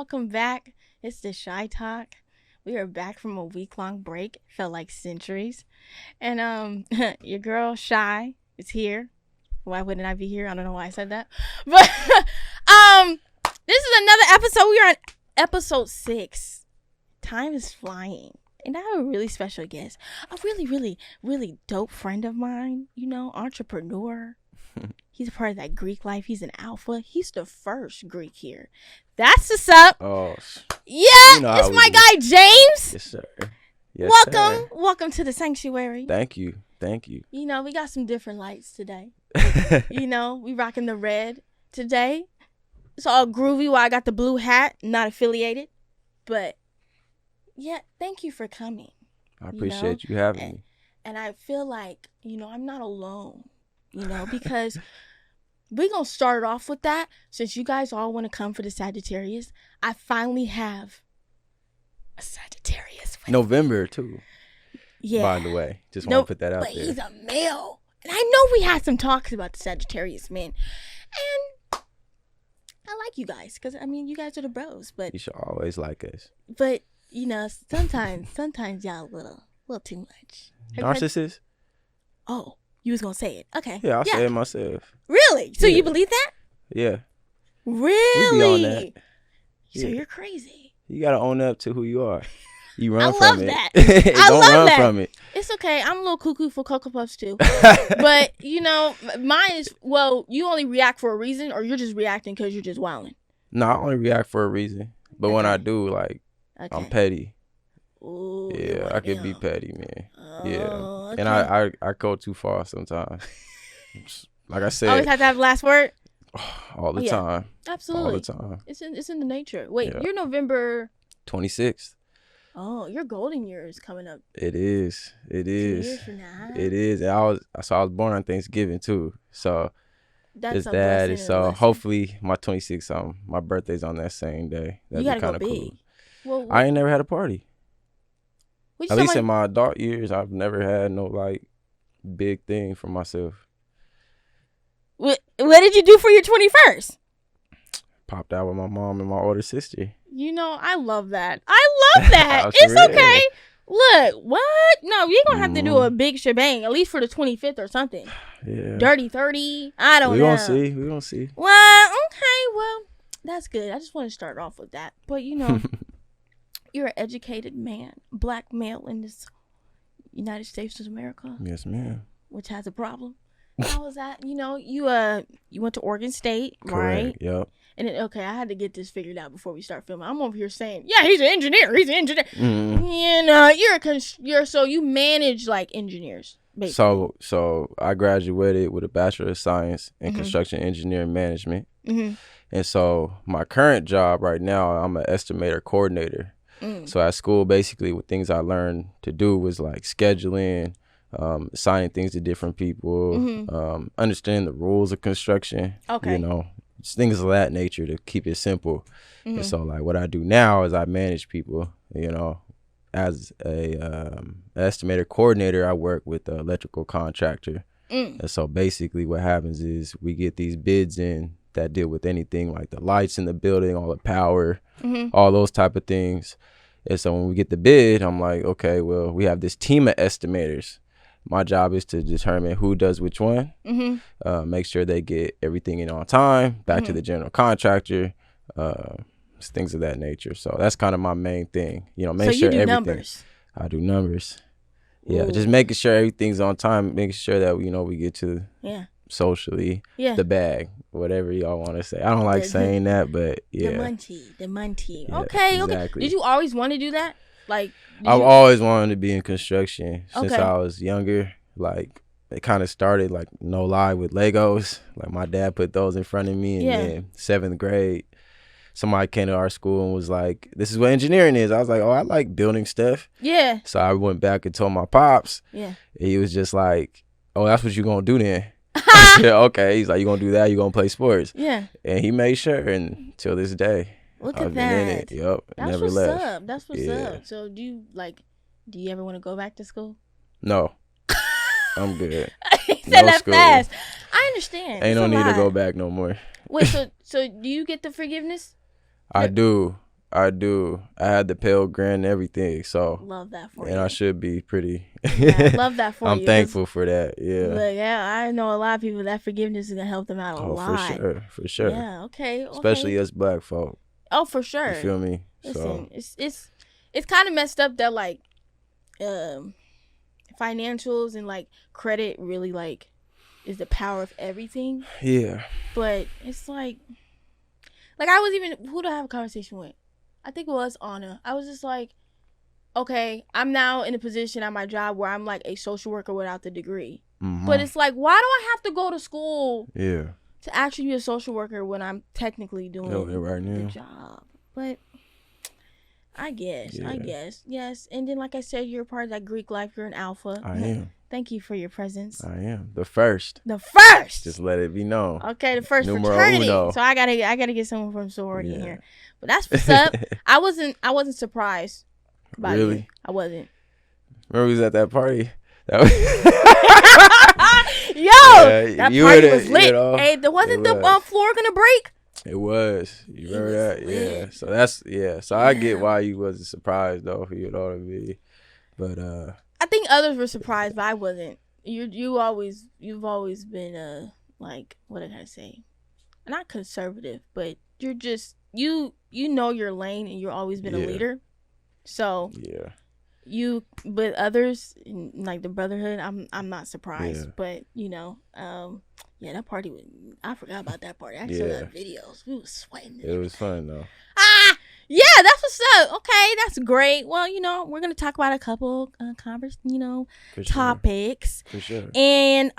welcome back. It's the Shy Talk. We are back from a week-long break. Felt like centuries. And your girl Shy is here. Why wouldn't I be here? I don't know why I said that. But this is another episode. We are on episode 6. Time is flying. And I have a really special guest. A really, really, really dope friend of mine. You know, entrepreneur. He's a part of that Greek life. He's an alpha. He's the first Greek here. That's what's up. Oh, yeah, it's my guy James. Yes, sir. Yes, welcome, sir. Welcome to the sanctuary. Thank you. You know, we got some different lights today. You know, we rocking the red today. It's all groovy. While I got the blue hat, not affiliated, but yeah, thank you for coming. I appreciate you having me. And I feel like, you know, I'm not alone. You know, because we're going to start off with that. Since you guys all want to come for the Sagittarius, I finally have a Sagittarius. November, too. Yeah. By the way, just want to put that out there. But he's a male. And I know we had some talks about the Sagittarius men. And I like you guys because, I mean, you guys are the bros. But you should always like us. But, you know, sometimes y'all a little too much. Narcissist? Oh. You was going to say it. Okay. Yeah, I'll say it myself. Really? So you believe that? Yeah. Really? We be on that. So you're crazy. You got to own up to who you are. You run from it. I love that. Don't run from it. It's okay. I'm a little cuckoo for Cocoa Puffs too. But, you know, mine is, well, you only react for a reason or you're just reacting because you're just wilding? No, I only react for a reason. But when I do, like, I'm petty. Ooh, yeah, I could be petty, man. Yeah, okay. and I go too far sometimes. Like I said, always have to have the last word. All the time. Absolutely, all the time. It's in the nature. Wait, you're November 26th. Oh, your golden year is coming up. It is. 2 years from now. It is. And I was born on Thanksgiving too. So that's it's that. So hopefully my 26th, my birthday's on that same day. That'd be kind of cool. Well, I ain't never had a party. At least in my adult years, I've never had no like big thing for myself. What did you do for your 21st? Popped out with my mom and my older sister. You know, I love that. It's okay. Look, what? No, you're going to have to do a big shebang, at least for the 25th or something. Yeah. Dirty 30. I don't know. We gonna see. Well, okay. Well, that's good. I just want to start off with that. But, you know. You're an educated man, black male in this United States of America. Yes, ma'am. Which has a problem. How was that? You know, you went to Oregon State, correct, right? Yep. And then, okay, I had to get this figured out before we start filming. I'm over here saying, yeah, he's an engineer. Mm-hmm. You know, so you manage like engineers. Basically. So I graduated with a Bachelor of Science in Construction Engineering Management. Mm-hmm. And so my current job right now, I'm an estimator coordinator. So at school, basically, what things I learned to do was like scheduling, assigning things to different people, understanding the rules of construction. Okay. You know, just things of that nature to keep it simple. And so like what I do now is I manage people, you know, as a estimator coordinator. I work with an electrical contractor. And so basically what happens is we get these bids in that deal with anything like the lights in the building, all the power, all those type of things. And so when we get the bid, I'm like, okay, well, we have this team of estimators. My job is to determine who does which one, make sure they get everything in on time, back to the general contractor, things of that nature. So that's kind of my main thing, you know, make sure everything. Numbers. I do numbers. Yeah, just making sure everything's on time, making sure that, you know, we get to socially the bag, whatever y'all want to say. I don't like saying that, but yeah. The munchie. Yeah, okay. Did you always want to do that? Like, I've always wanted to be in construction since I was younger. Like, it kind of started, like, no lie, with Legos. Like, my dad put those in front of me, and then 7th grade, somebody came to our school and was like, this is what engineering is. I was like, oh, I like building stuff. Yeah. So I went back and told my pops. Yeah. He was just like, oh, that's what you're going to do then. I said, okay. He's like, you're going to do that? You're going to play sports? Yeah. And he made sure, and till this day. Look at that. In it. Yep. That's never what's left. Up. That's what's up. So do you ever want to go back to school? No. I'm good. He said that fast. I understand. Ain't no need to go back no more. Wait, so do you get the forgiveness? I do. I do. I had the Pell Grant and everything, so love that for you. And I should be pretty. Yeah, I love that for you. I'm thankful for that. Yeah. Look, yeah, I know a lot of people that forgiveness is gonna help them out a lot. For sure. Yeah. Okay. Especially us black folk. Oh, for sure. You feel me? Listen, it's kind of messed up that like, financials and like credit really like is the power of everything. Yeah. But it's like I was even, who did I have a conversation with? I think it was Anna. I was just like, okay, I'm now in a position at my job where I'm like a social worker without the degree. Mm-hmm. But it's like, why do I have to go to school to actually be a social worker when I'm technically doing right now. the job? But I guess. Yes. And then, like I said, you're part of that Greek life. You're an alpha. I am. Thank you for your presence. I am. The first. Just let it be known. Okay, the first fraternity. So I gotta get someone from sorority in here. But that's what's up. I wasn't surprised by you. I wasn't. Remember we was at that party? That that party was lit. You know, hey, wasn't the floor gonna break? It was. You remember that? Yeah. So that's So I get why you wasn't surprised though. You know what I mean? But I think others were surprised, but I wasn't. You've always been like, what did I say? Not conservative, but you're just you know your lane and you've always been a leader. So but others like the brotherhood, I'm not surprised. But that party I forgot about that party. I saw that videos. We was sweating. It was fun though. Yeah, that's what's up. Okay, that's great. Well, we're gonna talk about a couple topics. For sure. And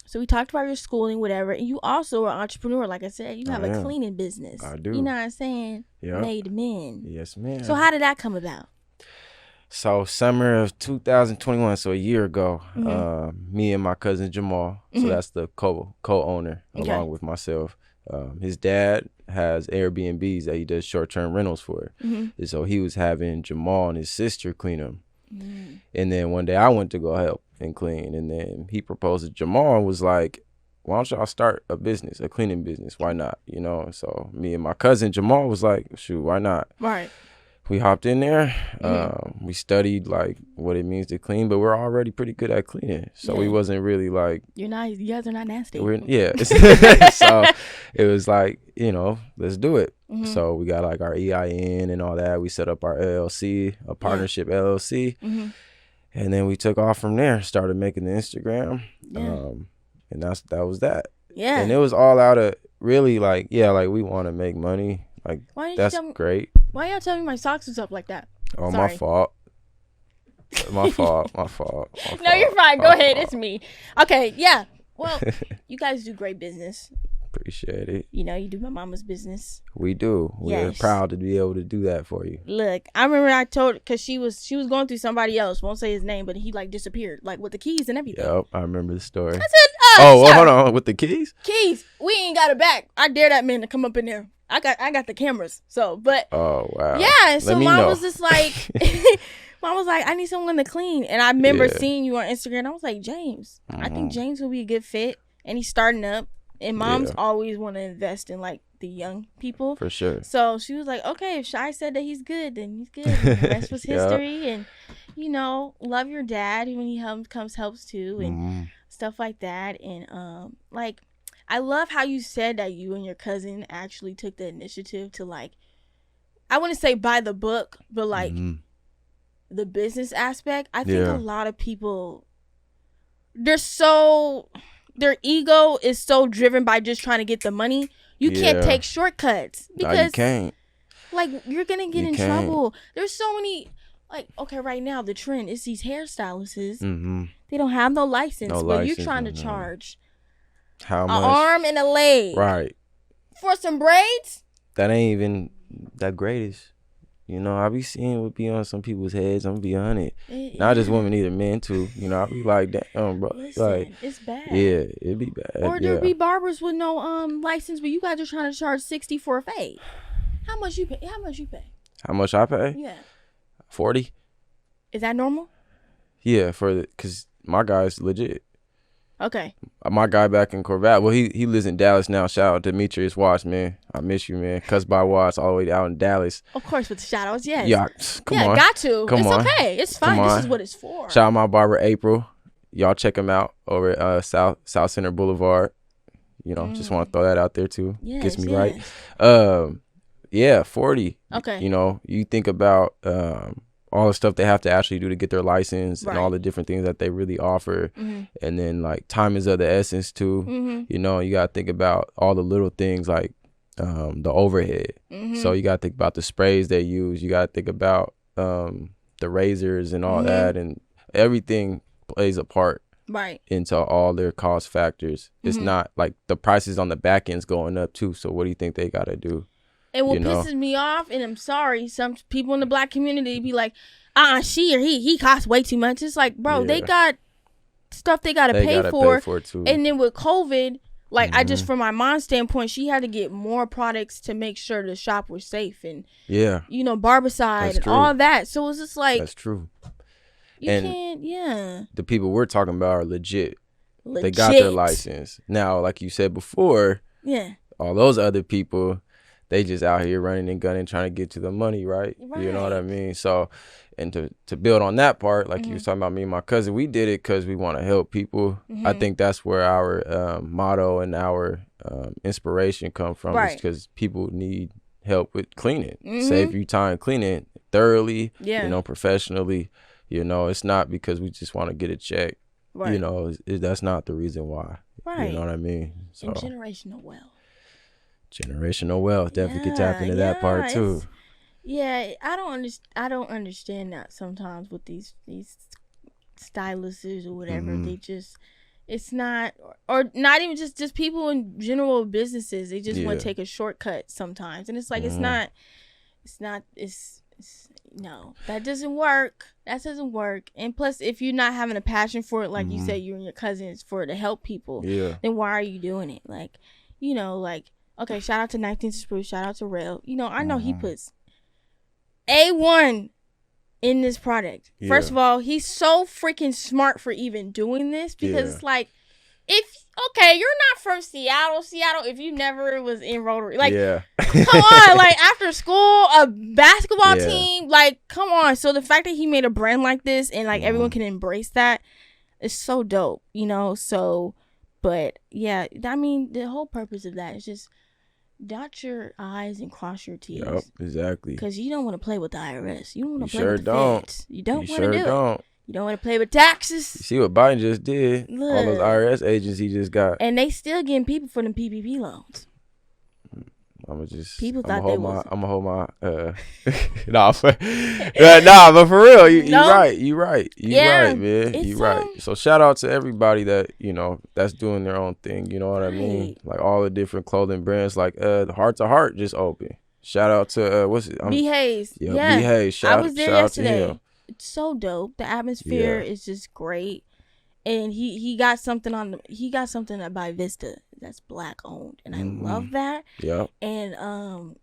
so we talked about your schooling, whatever. And you also are an entrepreneur, like I said. You have a cleaning business. I do. You know what I'm saying? Yeah. Made men. Yes, ma'am. So how did that come about? So summer of 2021, so a year ago, me and my cousin Jamal, so that's the co-owner along with myself. His dad has Airbnbs that he does short-term rentals for. And so he was having Jamal and his sister clean them. And then one day I went to go help and clean. And then he proposed to Jamal and was like, why don't y'all start a business, a cleaning business? Why not? So me and my cousin Jamal was like, shoot, why not? Right. We hopped in there. We studied like what it means to clean, but we're already pretty good at cleaning. So we wasn't really like, you guys are not nasty. So it was like, let's do it. So we got like our EIN and all that. We set up our LLC, a partnership LLC. And then we took off from there, started making the Instagram. And that was that. Yeah. And it was all out of really like, we want to make money. Like, that's great. Why y'all tell me my socks was up like that? Oh, sorry. My fault. My fault. No, you're fine. Go ahead. It's me. Okay, yeah. Well, you guys do great business. Appreciate it. You do my mama's business. We do. We're proud to be able to do that for you. Look, I remember I told, because she was going through somebody else, won't say his name, but he like disappeared, like with the keys and everything. Yep, I remember the story. I said, hold on, with the keys? Keys. We ain't got it back. I dare that man to come up in there. I got the cameras. So, but oh wow. Yeah, so mom was just like mom was like, I need someone to clean. And I remember seeing you on Instagram. I was like, James. I think James will be a good fit. And he's starting up. And moms always want to invest in like the young people. For sure. So she was like, okay, if Shai said that he's good, then he's good. And the rest was history. And love your dad when he helps too, and stuff like that. And I love how you said that you and your cousin actually took the initiative to like, I wouldn't say buy the book, but like the business aspect. I think a lot of people, their ego is so driven by just trying to get the money. You can't take shortcuts because no, you can't. Like, you're gonna get in trouble. There's so many. Like, okay, right now the trend is these hairstylists. They don't have no license, but you're trying to charge how much? An arm and a leg, right? For some braids. That ain't even that greatest. I be seeing what be on some people's heads. I'm gonna be honest. Not just women, either men too. I be like, damn, bro. Listen, like, it's bad. Yeah, it'd be bad. Or there be barbers with no license, but you guys are trying to charge $60 for a fade. How much you pay? How much I pay? Yeah. 40. Is that normal? Yeah, because my guy's legit. Okay. My guy back in Corvette. Well, he lives in Dallas now. Shout out to Demetrius Watts, man. I miss you, man. Cuss by Watts all the way out in Dallas. Of course, with the shout outs, yes. Yeah, come on. Got to. Come it's on. Okay. It's fine. This is what it's for. Shout out my barber, April. Y'all check him out over at South Center Boulevard. You know, just want to throw that out there too. Yes, Gets me right. Yeah, 40. Okay. You know, you think about all the stuff they have to actually do to get their license and all the different things that they really offer. And then like time is of the essence too. You know, you got to think about all the little things like the overhead. So you got to think about the sprays they use. You got to think about the razors and all that, and everything plays a part into all their cost factors. It's not like the prices on the back end's going up too. So what do you think they got to do? And what pisses me off, and I'm sorry, some people in the black community be like, she or he costs way too much. It's like, bro, they got stuff they gotta pay for too. And then with COVID, like I just, from my mom's standpoint, she had to get more products to make sure the shop was safe, and you know, barbicide and all that. So it's just like, that's true. You can't, the people we're talking about are legit. They got their license. Now, like you said before, all those other people, they just out here running and gunning, trying to get to the money, right? You know what I mean? So, and to build on that part, like you was talking about me and my cousin, we did it because we want to help people. I think that's where our motto and our inspiration come from, is because people need help with cleaning. Save you time cleaning thoroughly, you know, professionally. You know, it's not because we just want to get a check. You know, that's not the reason why. You know what I mean? So, and generational wealth. Generational wealth, definitely could tap into that part too. I don't understand that sometimes with these stylists or whatever. They just, it's not, or not even just people in general businesses. They just want to take a shortcut sometimes, and it's like no, that doesn't work. That doesn't work. And plus, if you're not having a passion for it, like you said, you and your cousins, for it to help people, then why are you doing it? Like, you know, like, okay, shout out to 19th Spruce, shout out to Rail. You know, I know he puts A1 in this product. First of all, he's so freaking smart for even doing this, because it's like, you're not from Seattle, if you never was in Rotary, like, come on, like, after school, a basketball team, like, come on. So the fact that he made a brand like this, and like everyone can embrace that, is so dope, you know. So, but yeah, I mean, the whole purpose of that is just dot your I's and cross your T's. Yep, exactly. Because you don't want to play with the IRS. You don't want to play with the feds. You don't want to do it. You don't want to play with taxes. You see what Biden just did? Look. All those IRS agents he just got. And they still getting people for them PPP loans. I'm gonna hold my but for real, you right, you right, man, you right. So shout out to everybody that, you know, that's doing their own thing. You know what I mean? Like all the different clothing brands, like the Heart to Heart just opened. Shout out to what's it? B Hayes. B Hayes. I was there yesterday. It's so dope. The atmosphere is just great. And he got something by Vista that's black owned, and I love that. Yeah. And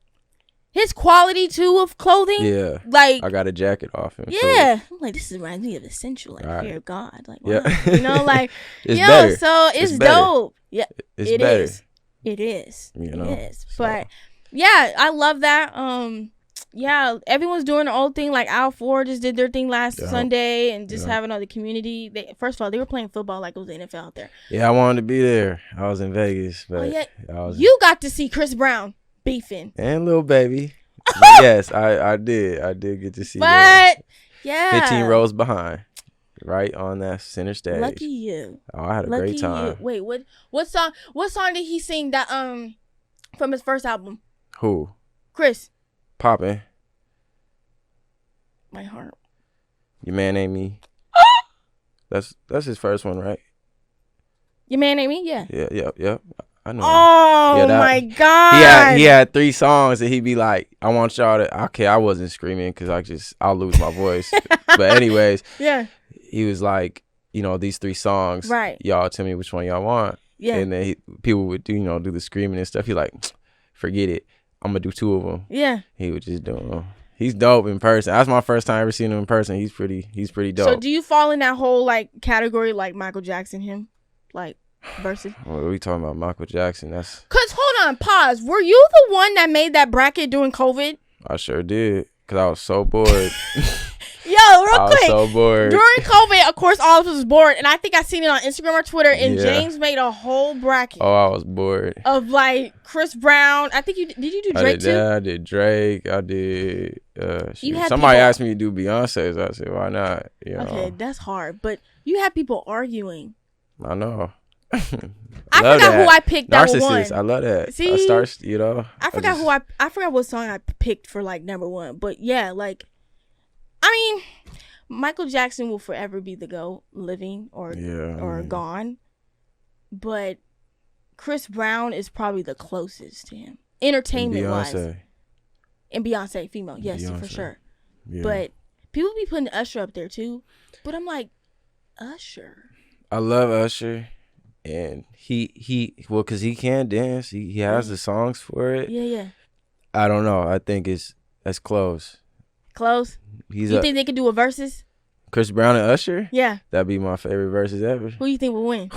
his quality too of clothing. Yeah. Like, I got a jacket off him. Yeah. I'm like, this reminds me of Essential, like Fear of God. Like, wow. Yeah. You know, like, it's better. So it's dope. Yeah. It's better. It is. You know. It is. So. But yeah, I love that. Yeah, everyone's doing their own thing. Like Al Ford just did their thing last Sunday, and just having all the community. First of all, they were playing football like it was the NFL out there. Yeah, I wanted to be there. I was in Vegas, but you got to see Chris Brown beefing and Lil Baby. Yes, I did. I did get to see that. But 15 rows behind, right on that center stage. Lucky you. Oh, I had a great time. Wait, what song? What song did he sing that from his first album? Who? Chris. Poppin'. My heart. Your Man Ain't Me. That's his first one, right? Your Man Ain't Me? Yeah. Yeah. I know. Oh my God. He had 3 songs, and he'd be like, I want y'all to, okay, I wasn't screaming because I'll lose my voice. But anyways, he was like, you know, these 3 songs, right? Y'all tell me which one y'all want. Yeah. And then people would do the screaming and stuff. He like, forget it. I'm gonna do 2 of them. Yeah. He would just do them. He's dope in person. That's my first time ever seeing him in person. He's pretty dope. So do you fall in that whole like category like Michael Jackson him? like versus? What are we talking about? Michael Jackson. That's. Cause hold on, pause. Were you the one that made that bracket during COVID? I sure did. Cause I was so bored. Yo, real I quick. was so bored. During COVID, of course, all of us was bored, and I think I seen it on Instagram or Twitter. And James made a whole bracket. Oh, I was bored. Of like Chris Brown. I think you did. You do Drake too? I did Drake. I did. Somebody people asked me to do Beyonce's. I said, why not? You know? Okay, that's hard. But you had people arguing. I know. I forgot who I picked. That Narcissist. I love that. See, I forgot what song I picked for like number one. But yeah, like, I mean, Michael Jackson will forever be the GOAT, living or gone. But Chris Brown is probably the closest to him, entertainment wise. And Beyonce, female, yes, for sure. Yeah. But people be putting Usher up there too. But I'm like, Usher. I love Usher. And because he can dance, he has the songs for it. Yeah. I don't know. I think that's close. Close? You think they could do a versus? Chris Brown and Usher? Yeah. That'd be my favorite versus ever. Who do you think will win?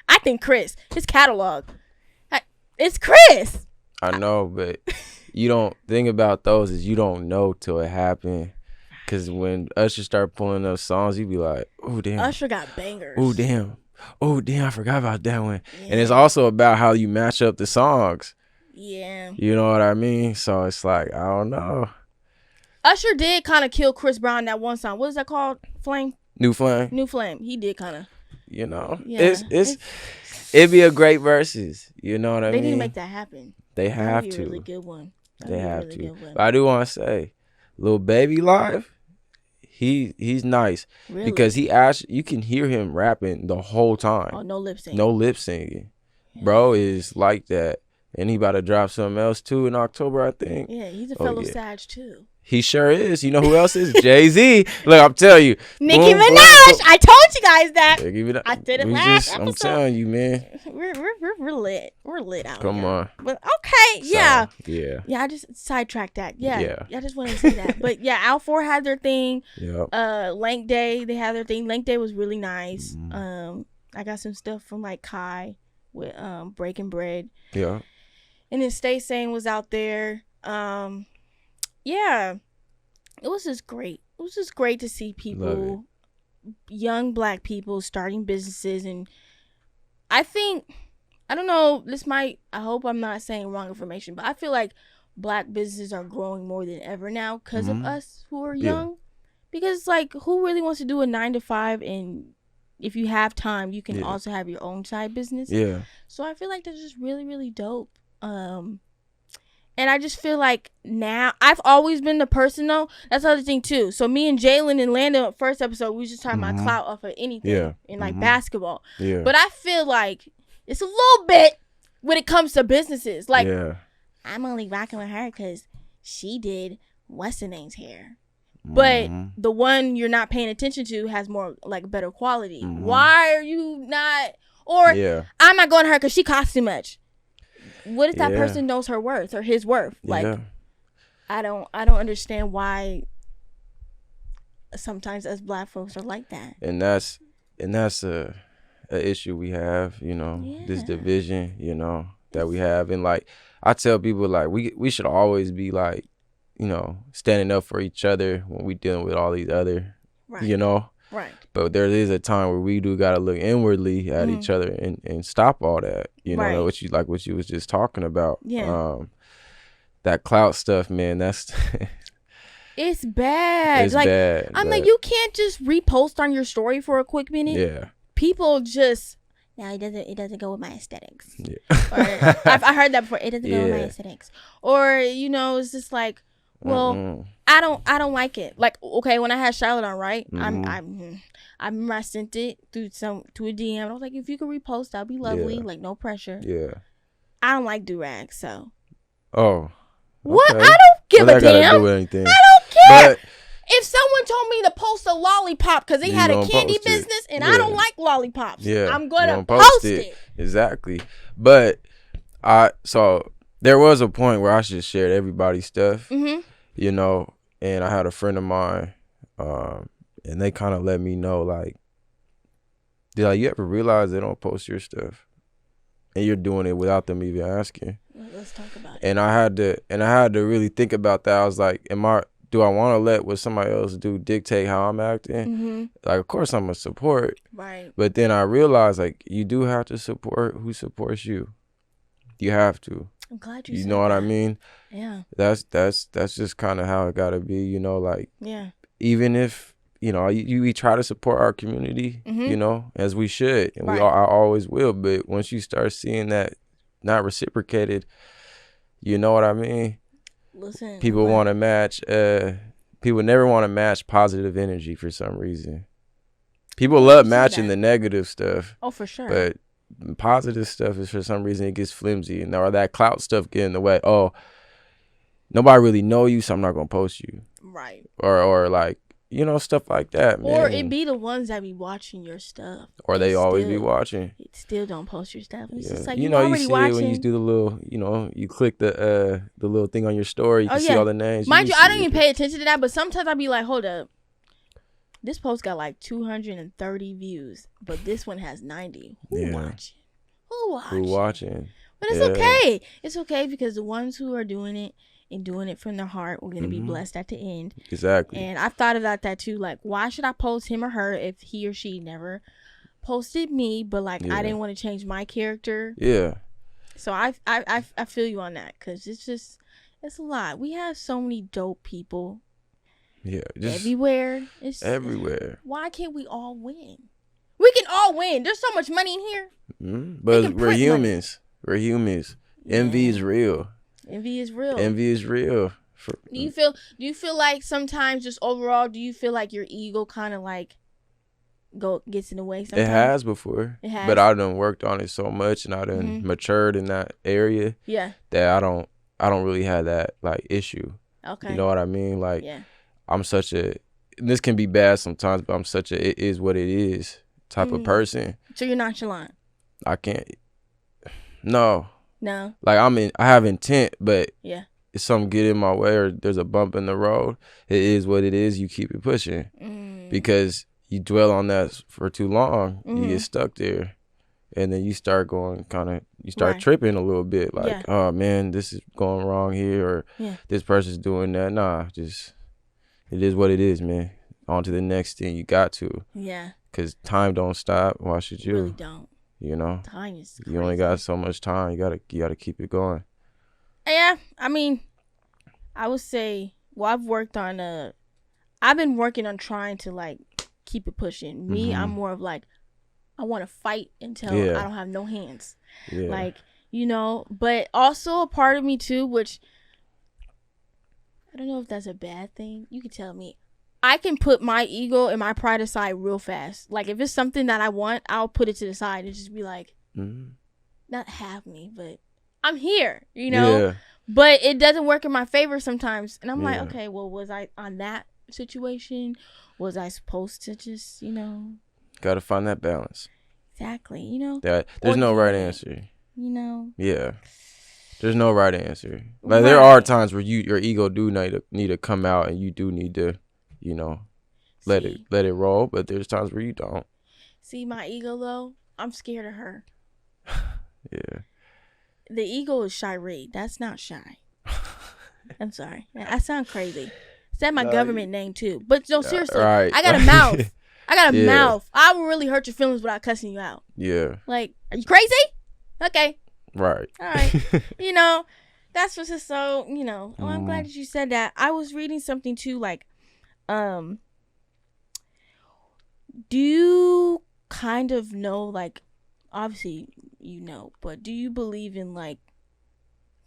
I think Chris. His catalog. It's Chris. I know, but you don't think about those is you don't know till it happened. Because when Usher start pulling those songs, you be like, oh, damn. Usher got bangers. Oh, damn. I forgot about that one. Yeah. And it's also about how you match up the songs. Yeah. You know what I mean? So it's like, I don't know. Usher did kind of kill Chris Brown that one song. What is that called? Flame? New Flame. New Flame. He did kind of. You know, it'd be a great versus. You know what I mean? They need to make that happen. They have to. A really good one. They have to. But I do want to say, Lil Baby live, he's nice. Really? Because you can hear him rapping the whole time. Oh, no lip syncing. No lip syncing. Yeah. Bro is like that. And he about to drop something else too in October, I think. Yeah, he's a fellow Sag too. He sure is. You know who else is? Jay-Z. Look, I'm telling you. Nicki Minaj. I told you guys that. I did it last episode. I'm telling you, man. We're lit. We're lit out Come here. on. But okay, yeah. Yeah. Yeah, I just sidetracked that. Yeah. I just wanted to say that. But yeah, Al 4 had their thing. Yep. Lank Day, they had their thing. Lank Day was really nice. I got some stuff from like Kai with Breaking Bread. Yeah. And then Stay Sane was out there. Yeah, it was just great. It was just great to see people, young Black people, starting businesses. And I think, I don't know, I hope I'm not saying wrong information, but I feel like Black businesses are growing more than ever now because of us who are young. Yeah. Because it's like, who really wants to do a 9-to-5? And if you have time, you can also have your own side business. Yeah. So I feel like that's just really, really dope. And I just feel like now, I've always been the person though. That's the other thing too. So me and Jalen and Landon, first episode, we was just talking about clout off of anything in like basketball. Yeah. But I feel like it's a little bit when it comes to businesses. Like, I'm only rocking with her because she did what's the name's hair. But the one you're not paying attention to has more like better quality. Why are you not? Or I'm not going to her because she costs too much. What if that person knows her worth or his worth? Like, I don't understand why sometimes us Black folks are like that. And that's a issue we have, you know, this division, you know, that we have. And like, I tell people like we should always be like, you know, standing up for each other when we dealing with all these other, you know. Right. But there is a time where we do gotta look inwardly at each other and stop all that. You know, what you was just talking about. Yeah. That clout stuff, man, that's it's bad. It's like, bad. I'm like, you can't just repost on your story for a quick minute. Yeah. People just it doesn't go with my aesthetics. Yeah. Or, I heard that before. It doesn't go with my aesthetics. Or, you know, it's just like, well, I don't like it. Like, okay, when I had Charlotte on, right? I remember I sent it to a DM. I was like, if you could repost, that'd be lovely. Like, no pressure. Yeah. I don't like do-rags, so. Oh. What? Okay. I don't give a damn. Gotta do anything. I don't care. But if someone told me to post a lollipop because they had a candy business and I don't like lollipops, I'm gonna post it. Exactly. But so there was a point where I just shared everybody's stuff. You know, and I had a friend of mine, and they kind of let me know, like, Like, you ever realize they don't post your stuff, and you're doing it without them even asking? Let's talk about it. And I had to really think about that. I was like, do I want to let what somebody else do dictate how I'm acting? Mm-hmm. Like, of course I'm gonna support, right? But then I realized, like, you do have to support who supports you. You have to. I'm glad you You said know what that. I mean? Yeah. That's just kind of how it gotta be. You know, like, yeah. Even if we try to support our community, mm-hmm. As we should, and right. I always will. But once you start seeing that not reciprocated, you know what I mean? Listen, people want to match. People never want to match positive energy for some reason. People love matching the negative stuff. Oh, for sure. But positive stuff is, for some reason, it gets flimsy, and or that clout stuff get in the way. Oh, nobody really know you, so I'm not gonna post you. Right. Or like, stuff like that, man. Or it be the ones that be watching your stuff. Or they always be watching. Still don't post your stuff. It's just like, you already see watching. it when you do the little, you click the little thing on your story. You can see all the names. Mind you, I don't even pay attention to that, but sometimes I be like, hold up. This post got like 230 views, but this one has 90. Who watching? Who watching? But it's okay. It's okay, because the ones who are doing it and doing it from their heart, we're going to be blessed at the end. Exactly. And I've thought about that too. Like, why should I post him or her if he or she never posted me, but like I didn't want to change my character? Yeah. So I feel you on that, because it's a lot. We have so many dope people. Yeah. Everywhere. It's everywhere. Why can't we all win? We can all win. There's so much money in here. But we're humans. Money. We're humans. Yeah. Envy is real. Envy is real. Envy is real. Do you feel like sometimes, just overall, do you feel like your ego kind of like gets in the way sometimes? It has before. It has. But I done worked on it so much, and I done matured in that area. Yeah. That I don't really have that like issue. Okay. You know what I mean? Like, yeah. I'm such a, this can be bad sometimes, but I'm such a it is what it is type of person. So you're nonchalant? I can't. No. Like, I have intent, but yeah, if something get in my way or there's a bump in the road, it is what it is. You keep it pushing because you dwell on that for too long. You get stuck there, and then you start going tripping a little bit. Like, oh man, this is going wrong here, or this person's doing that. Nah, just it is what it is, man. On to the next thing. You got to. Yeah. Because time don't stop. Why should you? Really don't. Time is crazy. You only got so much time. You gotta keep it going. Yeah, I mean, I would say, I've been working on trying to like keep it pushing. Me, I'm more of like, I want to fight until I don't have no hands. Yeah. Like, but also a part of me too, which I don't know if that's a bad thing. You can tell me. I can put my ego and my pride aside real fast. Like, if it's something that I want, I'll put it to the side and just be like, not have me, but I'm here, Yeah. But it doesn't work in my favor sometimes. And I'm like, okay, well, was I on that situation? Was I supposed to just, Gotta find that balance. Exactly, There's no right answer. Yeah. There's no right answer. Like, there are times where your ego do need to come out, and you do need to, let it roll. But there's times where you don't. See, my ego though, I'm scared of her. Yeah. The ego is Shai Reed. That's not Shai. I'm sorry. I sound crazy. Is that my government name too? But no, seriously, right. I got a mouth. I got a mouth. I will really hurt your feelings without cussing you out. Yeah. Like, are you crazy? Okay. Right. All right. That's what's just so, Oh, I'm glad that you said that. I was reading something too, like, do you kind of know, like, obviously but do you believe in like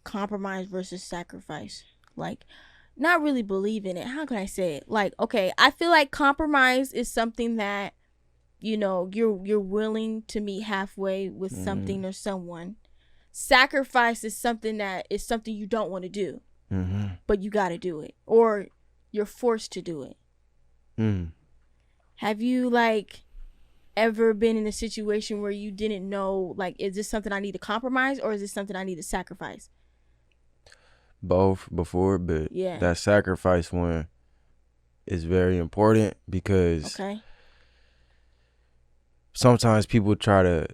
compromise versus sacrifice? Like, not really believe in it. How can I say it? Like, okay, I feel like compromise is something that, you're willing to meet halfway with something or someone. Sacrifice is something you don't want to do, but you got to do it, or you're forced to do it. Have you like ever been in a situation where you didn't know, like, is this something I need to compromise, or is this something I need to sacrifice? Both before, but that sacrifice one is very important because sometimes people try to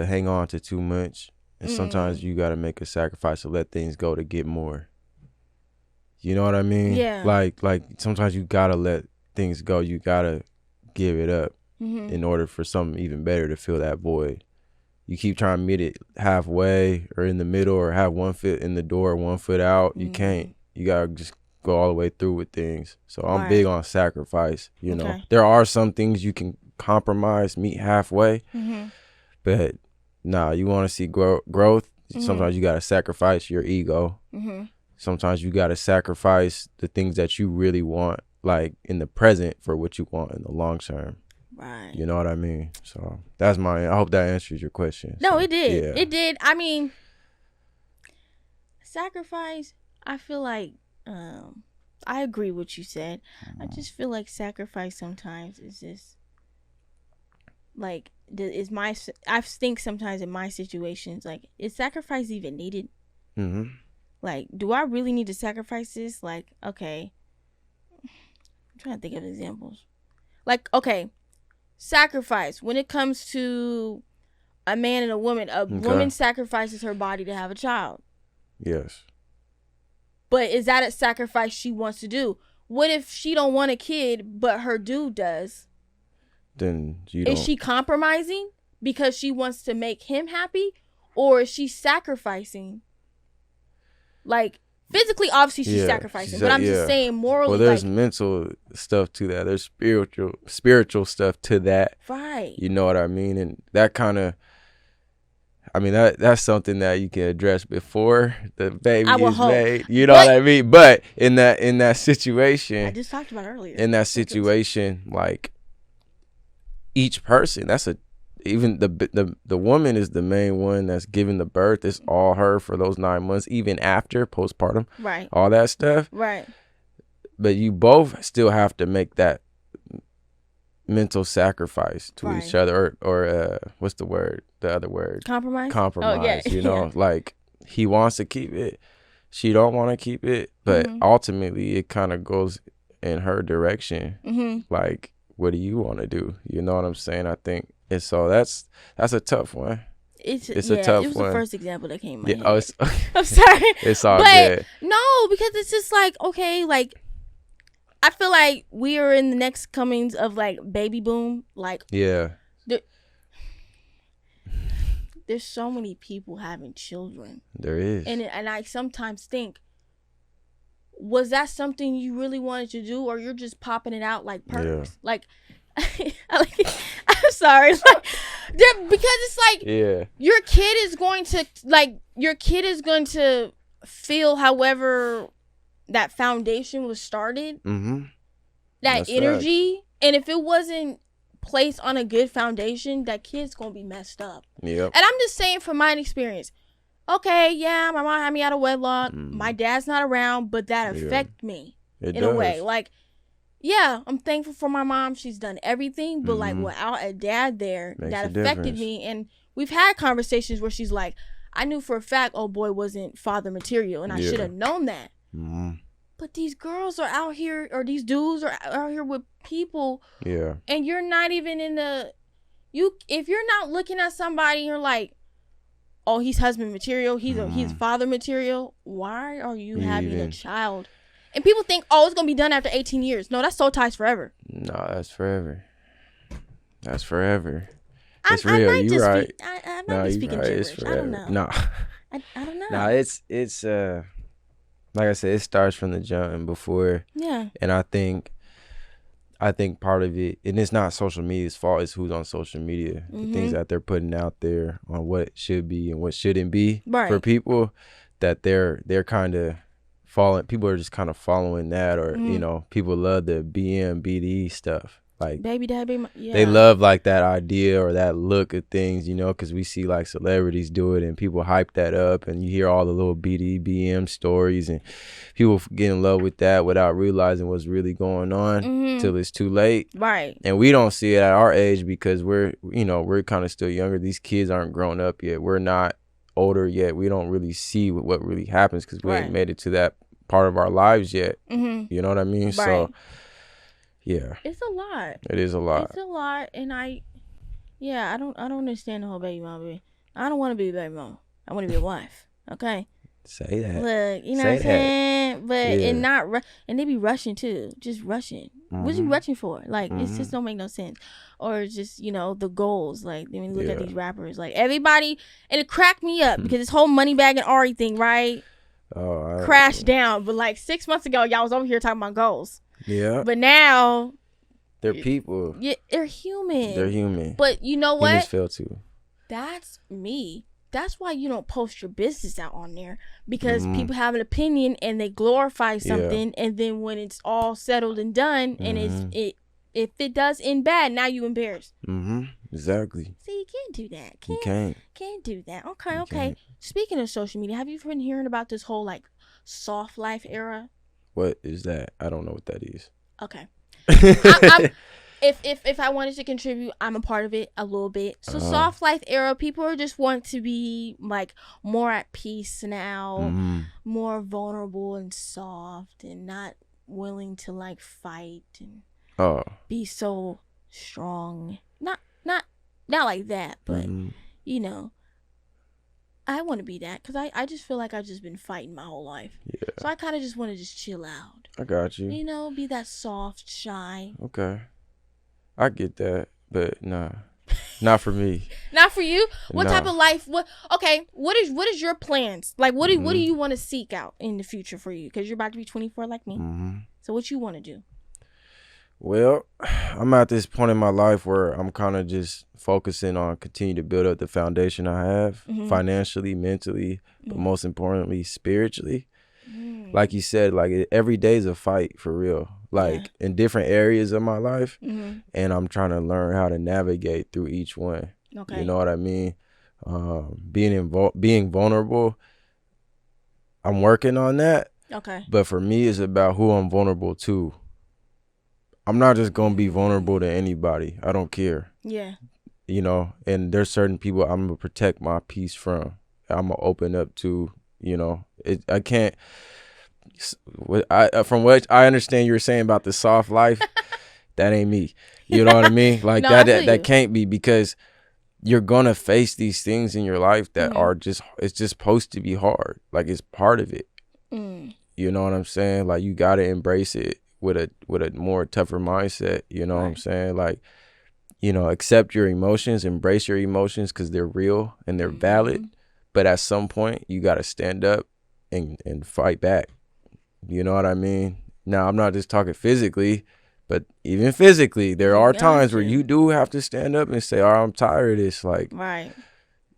hang on to too much, and sometimes you got to make a sacrifice to let things go to get more. You know what I mean? Yeah. Like sometimes you got to let things go. You got to give it up in order for something even better to fill that void. You keep trying to meet it halfway or in the middle, or have one foot in the door, one foot out. You can't. You got to just go all the way through with things. So I'm big on sacrifice. You know, there are some things you can compromise, meet halfway, but you want to see growth. Sometimes you got to sacrifice your ego. Sometimes you got to sacrifice the things that you really want, like in the present, for what you want in the long term. Right. You know what I mean? So that's I hope that answers your question. No, so, it did. Yeah. It did. I mean, sacrifice, I feel like, I agree with what you said. I just feel like sacrifice sometimes is just, like, I think sometimes in my situations, like, is sacrifice even needed? Like, do I really need to sacrifice this? Like, okay, I'm trying to think of examples. Like, okay, sacrifice when it comes to a man and a woman. A woman sacrifices her body to have a child. Yes. But is that a sacrifice she wants to do? What if she don't want a kid, but her dude does? Then Is she compromising because she wants to make him happy, or is she sacrificing? Like, physically, obviously, she's sacrificing. But I'm just saying morally. Well, there's mental stuff to that. There's spiritual stuff to that. Right. You know what I mean? And that kind of, I mean, that's something that you can address before the baby is made. You know what I mean? But in that situation, I just talked about earlier. In that situation, like, each person, even the woman is the main one that's giving the birth. It's all her for those 9 months, even after postpartum, right? All that stuff, right? But you both still have to make that mental sacrifice to each other, or what's the word? The other word? Compromise. Oh, yeah. You know, like, he wants to keep it, she don't want to keep it, but ultimately it kind of goes in her direction. Like, what do you want to do? You know what I'm saying? I think. And so that's a tough one. It's a tough one. It was the first example that came to my head. Oh, I'm sorry. It's all good. No, because it's just like, okay, like, I feel like we are in the next comings of, like, baby boom. Like, yeah, there's so many people having children. There is. And I sometimes think, was that something you really wanted to do, or you're just popping it out like perks? Yeah. Like, I'm sorry, like, because it's like, your kid is going to feel however that foundation was started, that That's energy, right. And if it wasn't placed on a good foundation, that kid's gonna be messed up. Yep. And I'm just saying from my experience. Okay, yeah, my mom had me out of wedlock. My dad's not around, but that affected me in a way. Like, yeah, I'm thankful for my mom. She's done everything. But, like, without a dad there, that affected me. And we've had conversations where she's like, I knew for a fact old boy wasn't father material. And I should have known that. But these girls are out here, or these dudes are out here with people. Yeah. And you're not even if you're not looking at somebody and you're like, oh, he's husband material, he's father material, why are you having a child? And people think, oh, it's going to be done after 18 years. No, that's soul ties forever. No, that's forever. That's forever. It's real. You're right. I might be speaking gibberish. I don't know. No. I don't know. No, it's like I said, it starts from the jump and before. Yeah. And I think part of it, and it's not social media's fault, it's who's on social media. The things that they're putting out there on what should be and what shouldn't be for people, that they're kind of following. People are just kind of following that, or you know, people love the BD stuff. Like, baby dad, they love, like, that idea or that look of things, you know, because we see, like, celebrities do it and people hype that up, and you hear all the little BM stories, and people get in love with that without realizing what's really going on till it's too late. Right. And we don't see it at our age because we're kind of still younger. These kids aren't grown up yet. We're not older yet. We don't really see what really happens because we ain't made it to that part of our lives yet. You know what I mean? Right. So yeah, it's a lot. It is a lot. It's a lot. And Yeah, I don't understand the whole baby mama. I don't want to be a baby mama. I want to be a wife. Okay. Say that. Look, you know Say what I'm saying? But Yeah. and not and they be rushing too, just rushing. What you rushing for? Like it just don't make no sense. Or just the goals. Like I mean, look at these rappers. Like everybody, and it cracked me up because this whole Moneybag and Ari thing, right? Crashed down. But like 6 months ago, y'all was over here talking about goals. Yeah. But now they're people. Yeah, they're human. They're human. But you know what? Humans fail too. That's me. That's why you don't post your business out on there, because people have an opinion and they glorify something, and then when it's all settled and done, and if it does end bad, now you embarrassed. Exactly. See, you can't do that. You can't. Can't do that. Okay. Speaking of social media, have you been hearing about this whole like soft life era? What is that? I don't know what that is. Okay. If I wanted to contribute, I'm a part of it a little bit. So soft life era, people are just want to be like more at peace now, more vulnerable and soft, and not willing to like fight and be so strong. Not like that, but I want to be that, because I just feel like I've just been fighting my whole life. Yeah. So I kind of just want to just chill out. I got you. Be that soft, shy. Okay. I get that, but nah. Not for me. Not for you? What type of life? What is your plans? Like what do you want to seek out in the future for you? Because you're about to be 24 like me. So what you want to do? Well, I'm at this point in my life where I'm kind of just focusing on continue to build up the foundation I have financially, mentally, but most importantly, spiritually. Like you said, like every day is a fight for real, like in different areas of my life. And I'm trying to learn how to navigate through each one. Okay. You know what I mean? Being vulnerable, I'm working on that. Okay. But for me, it's about who I'm vulnerable to. I'm not just going to be vulnerable to anybody. I don't care. Yeah. And there's certain people I'm going to protect my peace from. I'm going to open up to, I can't, from what I understand you were saying about the soft life, that ain't me. You know what I mean? Like no, that can't be, because you're going to face these things in your life that are it's just supposed to be hard. Like it's part of it. You know what I'm saying? Like you got to embrace it with a more tougher mindset, you know what I'm saying? Like, accept your emotions, embrace your emotions, because they're real and they're valid. But at some point, you got to stand up and fight back. You know what I mean? Now, I'm not just talking physically, but even physically, there are times where you do have to stand up and say, "Oh, I'm tired of this." Like,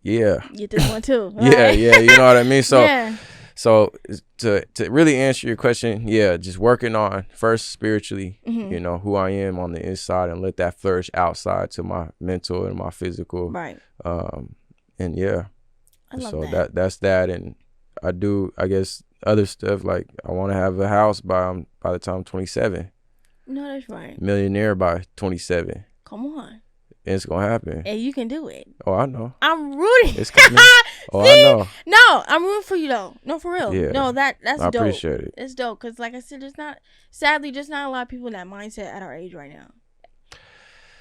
yeah. Get this one too. Yeah, you know what I mean? So, so to really answer your question, just working on first spiritually, who I am on the inside, and let that flourish outside to my mental and my physical. Right. And I love that's that. And I do, I guess, other stuff, like I want to have a house by the time I'm 27. No, that's right. Millionaire by 27. Come on. And it's gonna happen. And you can do it. Oh, I know. I'm rooting. It's coming. Oh, I know. No, I'm rooting for you though. No, for real. Yeah. No, that's dope. I appreciate it. It's dope, because like I said, sadly just not a lot of people in that mindset at our age right now.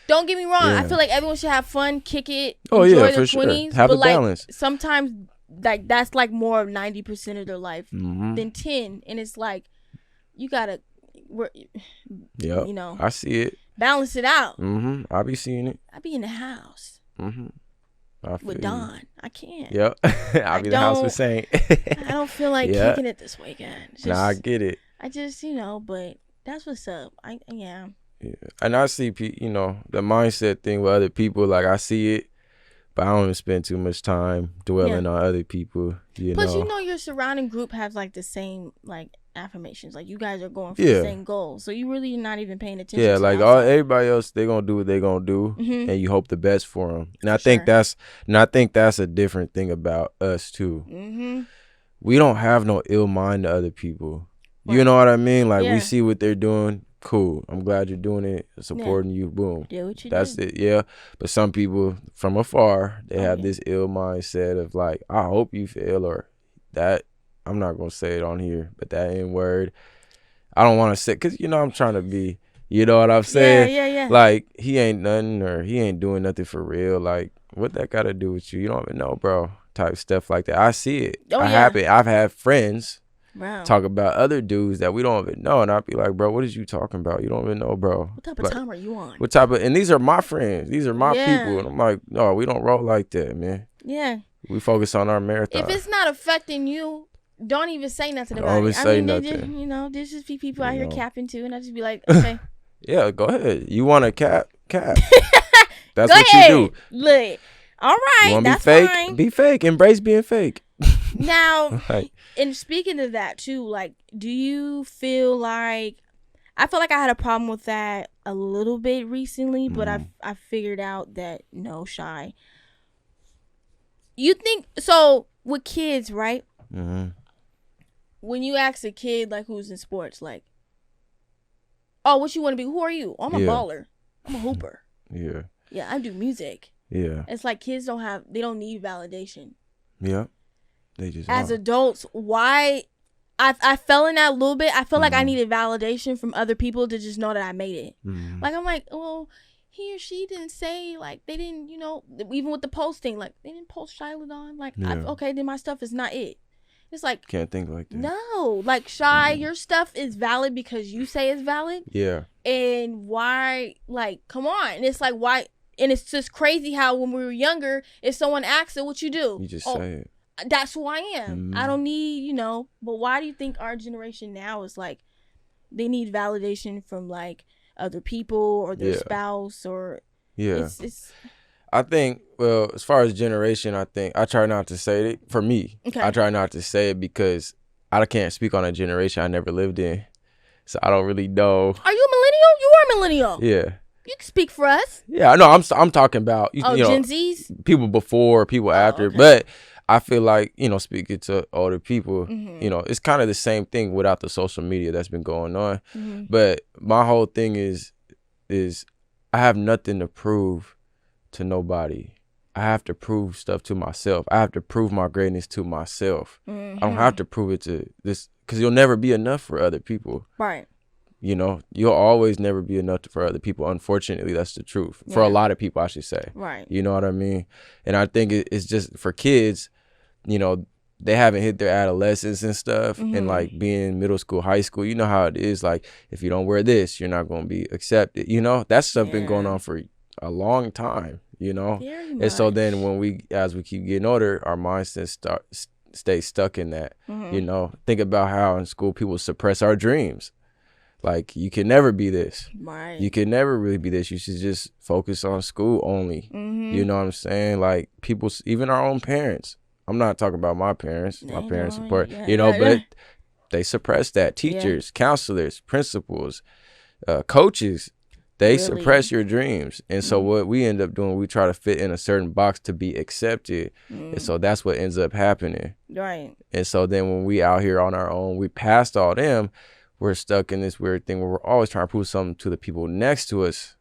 Don't get me wrong. I feel like everyone should have fun, kick it, enjoy their 20s. Sure. Have a balance. Sometimes like that's like more of 90% of their life than 10, and it's like you gotta I see it. Balance it out. I be seeing it. I be in the house with Don. I can't. Yep. I be in the house with Saint. I don't feel like kicking it this weekend. Nah, I get it. I just but that's what's up. Yeah. And I see the mindset thing with other people. Like I see it, but I don't even spend too much time dwelling on other people. Plus, your surrounding group has like the same like affirmations. Like you guys are going for the same goals, so you really not even paying attention. Yeah, like everybody else, they gonna do what they gonna do, and you hope the best for them. And I think that's a different thing about us too. We don't have no ill mind to other people. Right. You know what I mean? Like we see what they're doing. Cool. I'm glad you're doing it. Supporting you. Boom. Yeah, what you That's it. Yeah. But some people from afar, they have this ill mindset of like, I hope you fail, or that. I'm not gonna say it on here, but that N word, I don't want to say, because I'm trying to be You know what I'm saying? Yeah. Like, he ain't nothing, or he ain't doing nothing for real. Like, what that got to do with you? You don't even know, bro. Type stuff like that. I see it. I've had friends talk about other dudes that we don't even know, and I'd be like, bro, what is you talking about? You don't even know, bro. What type of time are you on? And these are my friends. These are my people. And I'm like, no, we don't roll like that, man. Yeah. We focus on our marathon. If it's not affecting you, don't even say nothing about don't it. Say nothing. There's just people out here capping too, and I just be like, okay. Yeah, go ahead. You want to cap? That's go what ahead. you do. Look, all right, you that's be fake? fine. Be fake. Embrace being fake. Now, and speaking of that too, like, do you feel like, I feel like I had a problem with that a little bit recently, but I figured out that no, Shai. You think so with kids, right? Mm-hmm. When you ask a kid like who's in sports, like, oh, what you want to be? Who are you? Oh, I'm a baller. I'm a hooper. Yeah. Yeah, I do music. Yeah. It's like kids they don't need validation. Yeah. They just as adults, why I fell in that a little bit. I feel like I needed validation from other people to just know that I made it. Like, I'm like, well, he or she didn't say, like, they didn't, even with the posting, like, they didn't post Shiladon. Like, okay, then my stuff is not it. It's like, can't think like that. No, like, Shai, your stuff is valid because you say it's valid. Yeah. And why, like, come on. And it's like, why? And it's just crazy how when we were younger, if someone asks it, what you do? You just say it. That's who I am. I don't need, but why do you think our generation now is like, they need validation from like other people or their spouse or it's I think, well, as far as generation, I try not to say it for me. Okay. I try not to say it because I can't speak on a generation I never lived in. So I don't really know. Are you a millennial? You are a millennial. Yeah. You can speak for us. Yeah, I know. I'm talking about Gen Zs, people before, people after, okay. But I feel like, speaking to older people, it's kind of the same thing without the social media that's been going on. But my whole thing is I have nothing to prove to nobody. I have to prove stuff to myself. I have to prove my greatness to myself. I don't have to prove it to this, because you'll never be enough for other people. Right. You'll always never be enough for other people. Unfortunately, that's the truth. For a lot of people, I should say. Right. You know what I mean? And I think it's just for kids, they haven't hit their adolescence and stuff. And like being middle school, high school, you know how it is. Like, if you don't wear this, you're not going to be accepted. That stuff been going on for a long time, Very much. And so then as we keep getting older, our mindsets stay stuck in that. Think about how in school people suppress our dreams. Like, you can never be this. Right. You can never really be this. You should just focus on school only. You know what I'm saying? Like, people, even our own parents. I'm not talking about my parents. My parents support, but they suppress that. Teachers, counselors, principals, coaches, they suppress your dreams. And so what we end up doing, we try to fit in a certain box to be accepted. And so that's what ends up happening. Right. And so then when we out here on our own, we passed all them, we're stuck in this weird thing where we're always trying to prove something to the people next to us.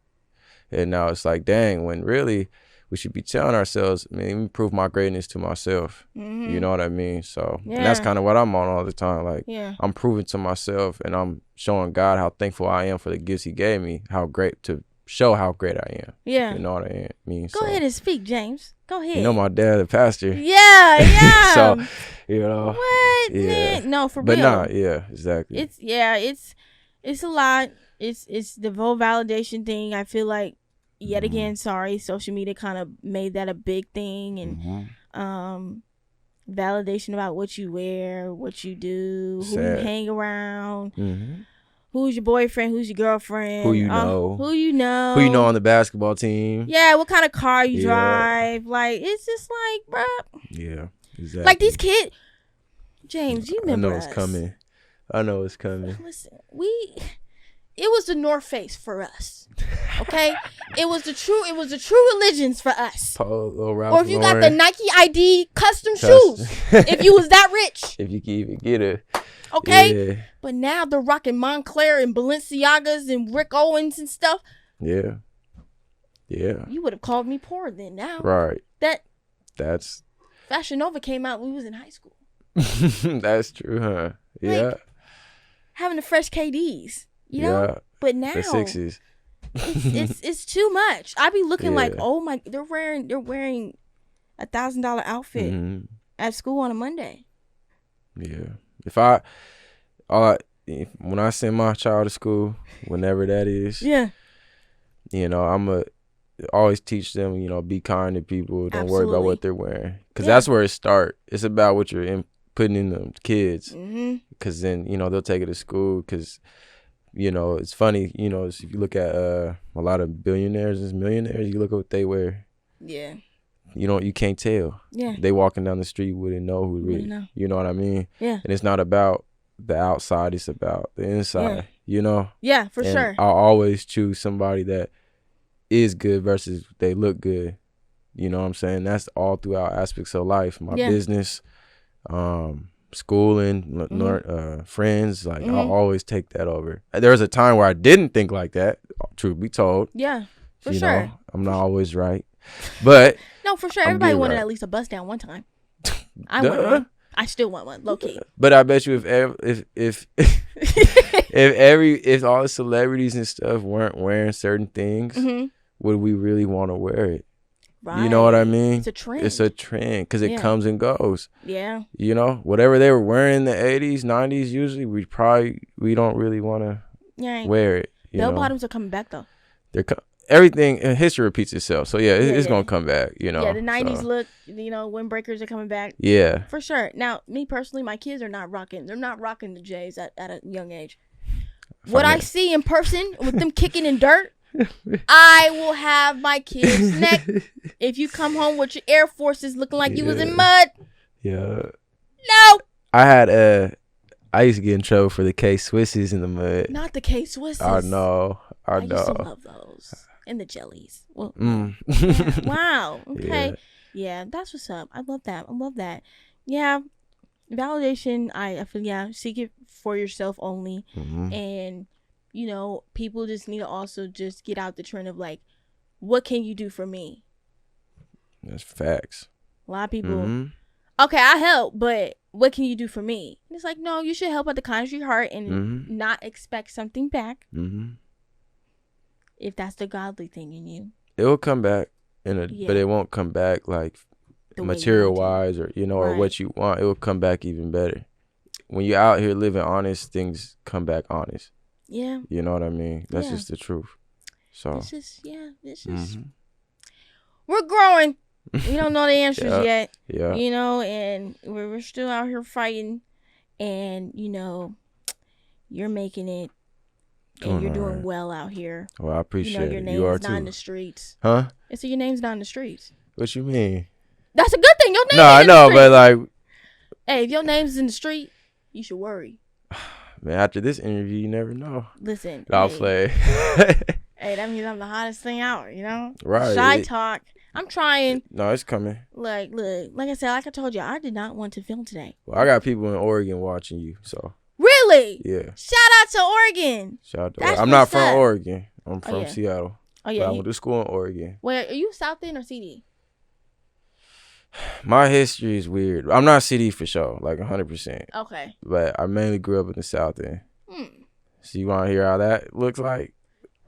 And now it's like, dang, when really we should be telling ourselves, man, let me prove my greatness to myself. You know what I mean? So and that's kind of what I'm on all the time. Like, I'm proving to myself, and I'm showing God how thankful I am for the gifts he gave me, how great to show how great I am. Yeah. You know what I mean? Go ahead and speak, James. Go ahead. My dad, the pastor. Yeah. So, what? Yeah. Man? No, for but real. But exactly. It's a lot. It's the whole validation thing. I feel like, yet again, social media kind of made that a big thing, and validation about what you wear, what you do, who you hang around, who's your boyfriend, who's your girlfriend, who you know on the basketball team. Yeah, what kind of car you drive. Like, it's just like, bruh. Yeah, exactly. Like, these kids, James, you remember I know it's coming. Listen, it was the North Face for us. Okay? it was the true religions for us. Polo, Ralph or if you Lauren, got the Nike ID custom shoes. If you was that rich. If you can even get it. Okay? Yeah. But now they're rocking Moncler and Balenciagas and Rick Owens and stuff. Yeah. Yeah. You would have called me poor then. Now. Right. That's Fashion Nova came out when we was in high school. That's true, huh? Yeah. Like, having the fresh KDs. You know? But now the sixes. it's too much. I be looking like, Yeah. oh my, they're wearing $1,000 outfit Mhm. at school on a Monday. Yeah. When I send my child to school, whenever that is, Yeah. I'm always teach them, be kind to people. Don't worry about Absolutely. what they're wearing, because Yeah. that's where it starts. It's about what you're putting in the kids, Mm-hmm. because then they'll take it to school. Because it's funny, if you look at a lot of billionaires and millionaires, you look at what they wear. Yeah. You can't tell. Yeah. They walking down the street wouldn't know who really. Wouldn't know. You know what I mean? Yeah. And it's not about the outside; it's about the inside. Yeah, for And sure. I'll always choose somebody that is good versus they look good. You know what I'm saying? That's all throughout aspects of life. My business, schooling, friends. Like, I'll always take that over. There was a time where I didn't think like that. Truth be told. Yeah, for sure. I'm not always right, but no, for sure. I'm Everybody getting wanted right. at least a bust down one time. I want one. I still want one, low key. But I bet you if if all the celebrities and stuff weren't wearing certain things, would we really want to wear it? Right. You know what I mean? It's a trend. It's a trend because it comes and goes. Yeah. Whatever they were wearing in the 80s, 90s, usually we don't really want to wear it. Bell bottoms are coming back though. Everything in history repeats itself. So it's gonna come back. Yeah, the 90s look. Windbreakers are coming back. Yeah. For sure. Now, me personally, my kids are not rocking. They're not rocking the J's at a young age. What I see in person with them kicking in dirt, I will have my kids' neck. If you come home with your Air Forces looking like you was in mud. Yeah. No. I used to get in trouble for the K-Swisses in the mud. Not the K-Swisses. I know. I used to love those. And the jellies. Well, yeah. Wow. Okay. Yeah, that's what's up. I love that. Yeah. Validation, I feel, seek it for yourself only. Mm-hmm. And, people just need to also just get out the trend of like, what can you do for me? That's facts. A lot of people, okay, I help, but what can you do for me? And it's like, no, you should help out the kindness of your heart and not expect something back. If that's the godly thing in you. It will come back, but it won't come back like material-wise or, or what you want. It will come back even better. When you're out here living honest, things come back honest. Yeah. You know what I mean? That's just the truth. So. It's just, we're growing. We don't know the answers yet. Yeah. And we're still out here fighting. And, you're making it. And you're doing well out here. Well, I appreciate your it. name's You are not too. in the streets. Huh? So your name's not in the streets. What you mean? That's a good thing. Your name No, I know, but like, hey, if your name's in the street, you should worry. Man, after this interview, you never know. Listen. I'll play. Hey, that means I'm the hottest thing out, Right. Shy talk. I'm trying. No, it's coming. Look, like I said, like I told you, I did not want to film today. Well, I got people in Oregon watching you, so. Really? Yeah. Shout out to Oregon. Shout out to Oregon. I'm not from Oregon. I'm from Seattle. Oh, yeah. But I went to school in Oregon. Wait, are you South End or CD? My history is weird. I'm not CD for sure, like 100%. Okay. But I mainly grew up in the South End. So you want to hear how that looks like?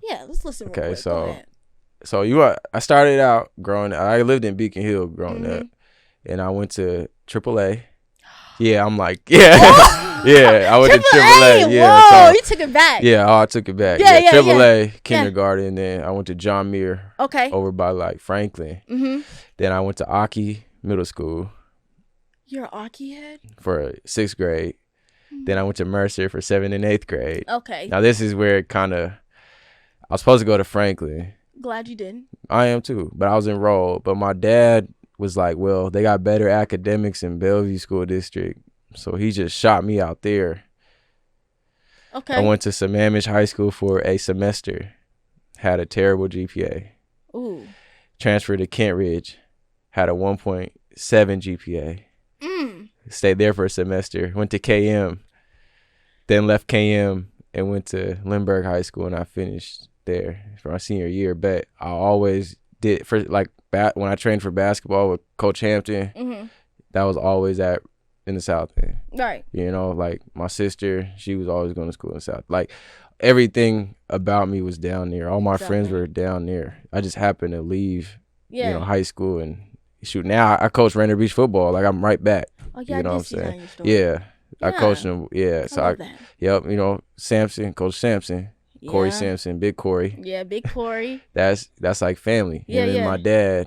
Yeah, let's listen. Okay, real quick. I started out I lived in Beacon Hill growing up, and I went to AAA. Yeah, I'm like, yeah, I went to AAA. Yeah, whoa, you took it back. Yeah, I took it back. Yeah, AAA kindergarten, and then I went to John Muir. Okay. Over by like Franklin. Then I went to Aki Middle School. You're an Aki head? For 6th grade. Then I went to Mercer for 7th and 8th grade. Okay. Now this is where it I was supposed to go to Franklin. Glad you didn't. I am too, but I was enrolled. But my dad was like, well, they got better academics in Bellevue School District. So he just shot me out there. Okay. I went to Sammamish High School for a semester. Had a terrible GPA. Ooh. Transferred to Kent Ridge. Had a 1.7 GPA. Stayed there for a semester. Went to KM. Then left KM and went to Lindbergh High School, and I finished there for my senior year. But I always did when I trained for basketball with Coach Hampton. That was always at in the South End. Right. You know, like my sister, she was always going to school in the South. Like everything about me was down there. All my friends were down there. I just happened to leave, you know, high school and shoot. Now I coach Rainier Beach football. Like I'm right back. Oh yeah, you know I what I'm saying? Yeah. I coached them. Yeah. So yep. You know, Coach Sampson, Corey Sampson, Big Corey. Yeah, Big Corey. That's like family. Yeah, and my dad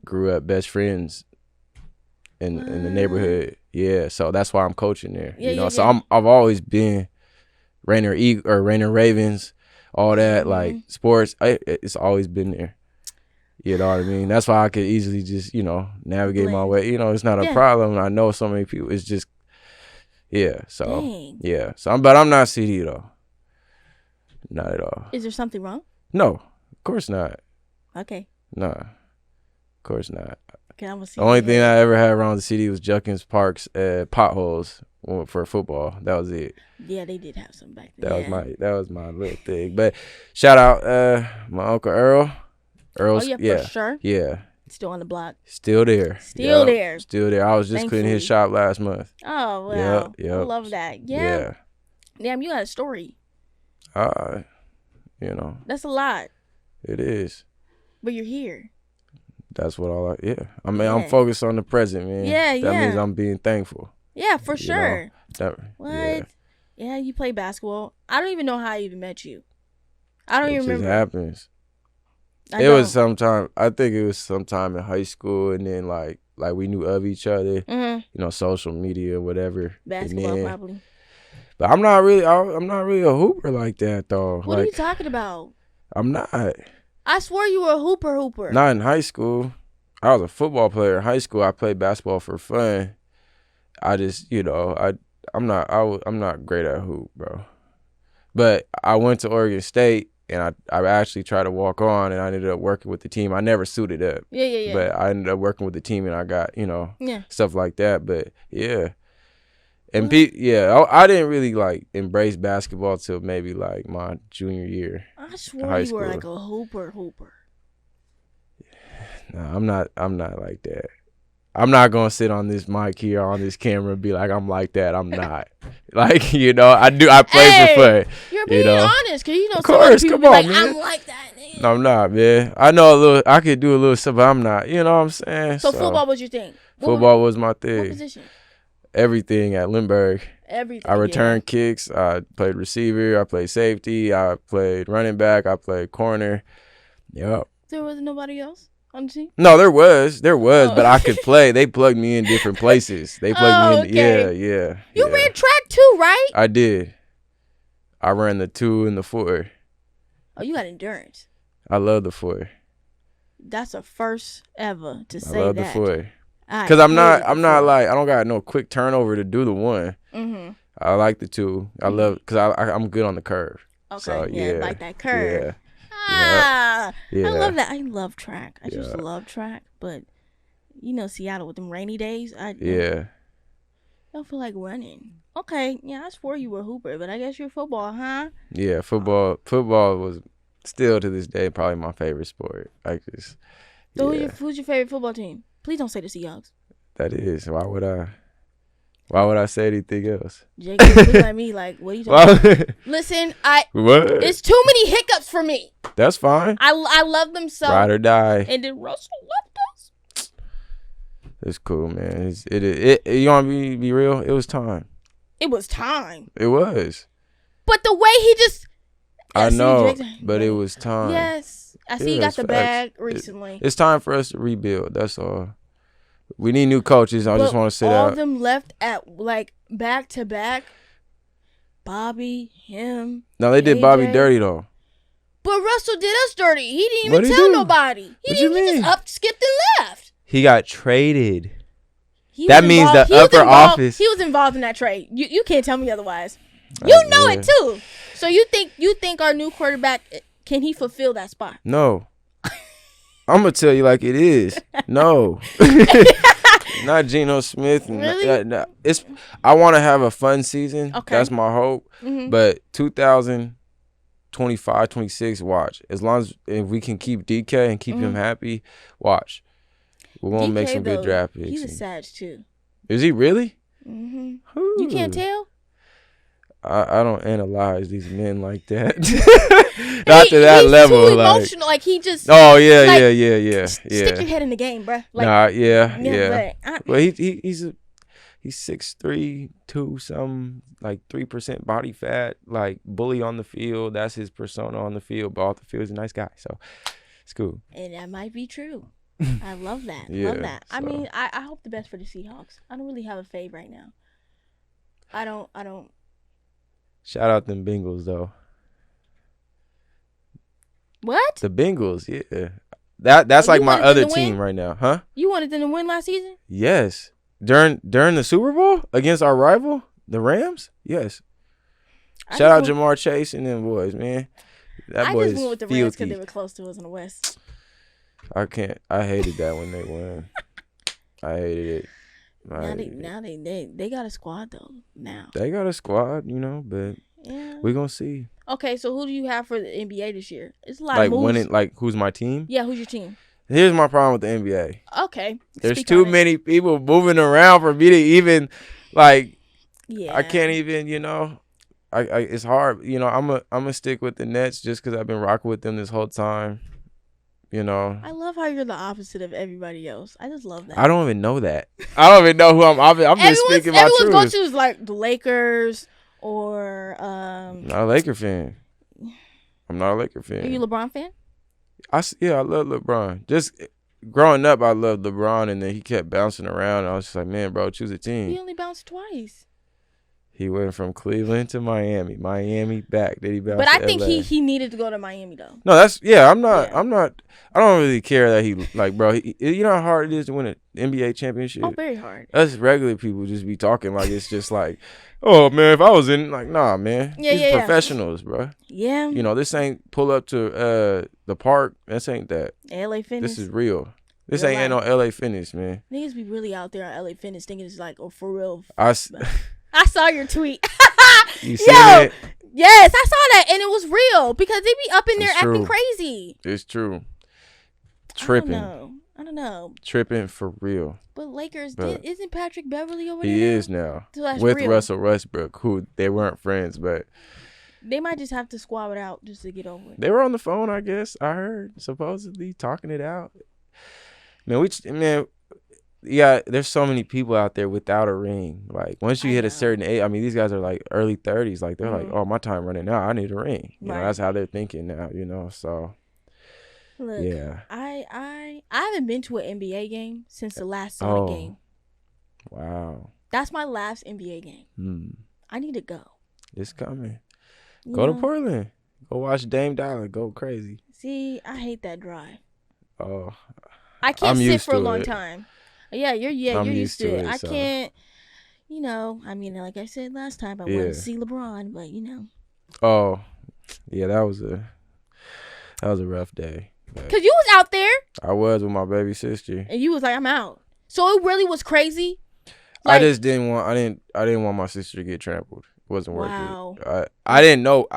grew up best friends in the neighborhood. Yeah, so that's why I'm coaching there. You know, so I've always been Rainier Ravens, all that like sports. It's always been there. You know what I mean? That's why I could easily just, you know, navigate my way. You know, it's not a problem. I know so many people. It's just, So yeah, so but I'm not CD though. Not at all. Is there something wrong? No, of course not. Okay. Nah, of course not. Okay, I'm gonna see. The only thing I ever had around the city was Junkins Park's potholes for football. That was it. Yeah, they did have some back then. That was my little thing. But shout out my Uncle Earl. Earl's, for sure. Yeah. Still on the block. Still there. Still there. Still there. I was just cleaning his shop last month. Oh wow. Yep. I love that. Yeah. Damn, you got a story. You know. That's a lot. It is. But you're here. That's what I mean, I'm focused on the present, man. That means I'm being thankful. Yeah, for sure. What? Yeah, you play basketball. I don't even know how I even met you. I don't even remember. It just happens. I think it was sometime in high school, and then like we knew of each other. You know, social media, whatever. Basketball, probably. But I'm not really a hooper like that though. What are you talking about? I'm not. I swore you were a hooper. Not in high school. I was a football player in high school. I played basketball for fun. I just, you know, I'm not great at hoop, bro. But I went to Oregon State and I actually tried to walk on, and I ended up working with the team. I never suited up. Yeah. But I ended up working with the team, and I got, you know, stuff like that. But yeah. And I didn't really like embrace basketball till maybe like my junior year. I swore you were like a hooper. No, I'm not like that. I'm not gonna sit on this mic here on this camera and be like I'm like that. I'm not. Like, you know, I play for fun. You're being honest, cause you know, of course, come on, like, man. I'm like that. Nigga. No, I'm not, man. I know I could do a little stuff, but I'm not. You know what I'm saying? So football was your thing. Football was my thing. What position? Everything at Lindbergh. Everything. I returned kicks. I played receiver. I played safety. I played running back. I played corner. Yep. There was nobody else on the team? No, there was, but I could play. They plugged me in different places. They plugged me in. Okay. Yeah. You ran track too, right? I did. I ran the 2 and the 4. Oh, you got endurance. I love the 4. That's a first ever to say that. I love the 4. Because I'm not like, I don't got no quick turnover to do the 1. Mm-hmm. I like the 2. I love, because I'm good on the curve. Okay, so, like that curve. Yeah. I love that. I love track. I just love track. But, you know, Seattle with them rainy days, I don't feel like running. Okay, yeah, I swore you were a hooper, but I guess you're football, huh? Yeah, football was still to this day probably my favorite sport. So who's your favorite football team? Please don't say the Seahawks. That is. Why would I say anything else? Jake looking at me like, what are you talking about? Listen, it's too many hiccups for me. That's fine. I love them so. Ride or die. And then Russell left us. It's cool, man. You want me to be real? It was time. It was time. It was. But the way he just. I know, but it was time. Yes. I see you got the bag recently. It's time for us to rebuild. That's all. We need new coaches. I just want to say that. All of them left at like back to back. Bobby, him. No, they did Bobby dirty though. But Russell did us dirty. He didn't even tell nobody. He just skipped and left. He got traded. That means the upper office. He was involved in that trade. You can't tell me otherwise. You know it too. So you think our new quarterback, can he fulfill that spot? No. I'm gonna tell you like it is. No. Not Geno Smith. Really? I want to have a fun season. Okay. That's my hope. Mm-hmm. But 2025, 26, watch. As long as if we can keep DK and keep him happy, watch. We're gonna make some good draft picks. He's a Sag too. Is he really? You can't tell? I don't analyze these men like that. Not to that level. He's too emotional. Like he just. Oh yeah, yeah. Stick your head in the game, bro. Like, nah, yeah. But well, he's 6'3", 2 something, like 3% body fat, like bully on the field. That's his persona on the field. But off the field, he's a nice guy. So it's cool. And that might be true. I love that. Yeah, love that. so. I mean, I hope the best for the Seahawks. I don't really have a fave right now. I don't. Shout out them Bengals though. What? The Bengals, yeah. That's like my other team right now, huh? You wanted them to win last season? Yes. During the Super Bowl against our rival, the Rams? Yes. Shout out Jamar Chase and them boys, man. That boy is I just went with the Rams because they were close to us in the West. I hated that when they won. I hated it. Now they got a squad though. Now they got a squad, but we're gonna see. Okay, so who do you have for the NBA this year? It's a lot like of moves. Winning, like who's my team? Yeah, who's your team? Here's my problem with the NBA. Okay, there's too many people moving around for me to even like. Yeah, I can't even. I it's hard. I'm a stick with the Nets just because I've been rocking with them this whole time. I love how you're the opposite of everybody else. I just love that. I don't even know that. I don't even know who I'm just speaking my truth. Everyone's go-to is like the Lakers or not a Laker fan. I'm not a Laker fan. Are you a LeBron fan? I love LeBron. Just growing up, I loved LeBron, and then he kept bouncing around. And I was just like, man, bro, choose a team. He only bounced twice. He went from Cleveland to Miami. Miami back. Did he bounce? But I to think LA? he needed to go to Miami though. No, I'm not. I don't really care that he like, bro. You know how hard it is to win an NBA championship. Oh, very hard. Us regular people just be talking like it's just like, oh man, if I was in, like, nah, man. These professionals, bro. Yeah. This ain't pull up to the park. This ain't that. LA Fitness. This is real. This ain't no LA Fitness, man. Niggas be really out there on LA Fitness thinking it's like, oh, for real. I saw your tweet. You seen it? Yes, I saw that, and it was real because they be up in there acting crazy. It's true. Tripping. I don't know. Tripping for real. But Lakers, isn't Patrick Beverly over there? He is now. So with real. Russell Westbrook, who they weren't friends, but they might just have to squab it out just to get over it. They were on the phone, I guess. I heard supposedly talking it out. Man, yeah, there's so many people out there without a ring. Like once you hit a certain age, I mean, these guys are like early 30s. Like they're like, oh, my time running out. I need a ring. You know, that's how they're thinking now. So. Look, yeah. I haven't been to an NBA game since the last Sonic game. Wow. That's my last NBA game. I need to go. It's coming. Go to Portland. Go watch Dame Dollar. Go crazy. See, I hate that drive. Oh. I can't sit for a long time. Yeah, you're used to it. I can't, I mean, like I said last time, I wanted to see LeBron, but Oh, yeah, that was a rough day. Cause you was out there. I was with my baby sister. And you was like, I'm out. So it really was crazy. Like, I just didn't want my sister to get trampled. It wasn't worth it. I didn't know.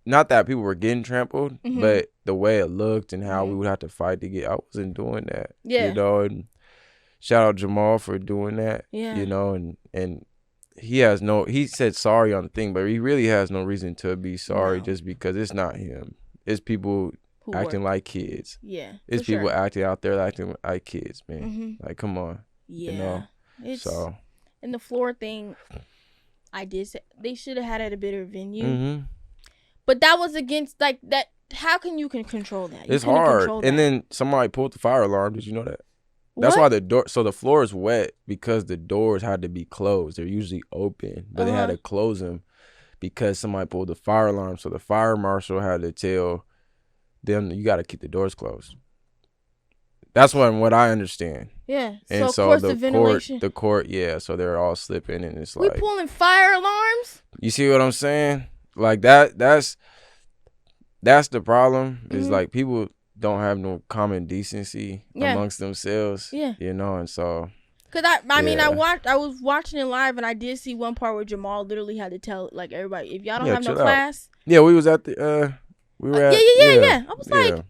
Not that people were getting trampled, but the way it looked and how we would have to fight to get. I wasn't doing that. Yeah. And shout out Jamal for doing that. Yeah. And he said sorry on the thing, but he really has no reason to be sorry just because it's not him. It's people acting like kids. Yeah. It's people acting out there acting like kids, man. Like, come on. Yeah. And the floor thing, I did say they should have had it at a better venue. But that was against like that. How can you control that? It's hard. And then somebody pulled the fire alarm. Did you know that? That's why the floor is wet because the doors had to be closed. They're usually open, but they had to close them because somebody pulled the fire alarm. So the fire marshal had to tell them, you got to keep the doors closed. That's what I understand. Yeah. And so the court, so they're all slipping, and it's like, we pulling fire alarms. You see what I'm saying? Like that's the problem. Is like people don't have no common decency amongst themselves. Yeah. And so. Cause I mean I was watching it live, and I did see one part where Jamal literally had to tell like everybody, if y'all don't have no class. Yeah, we was at the we were at I was like,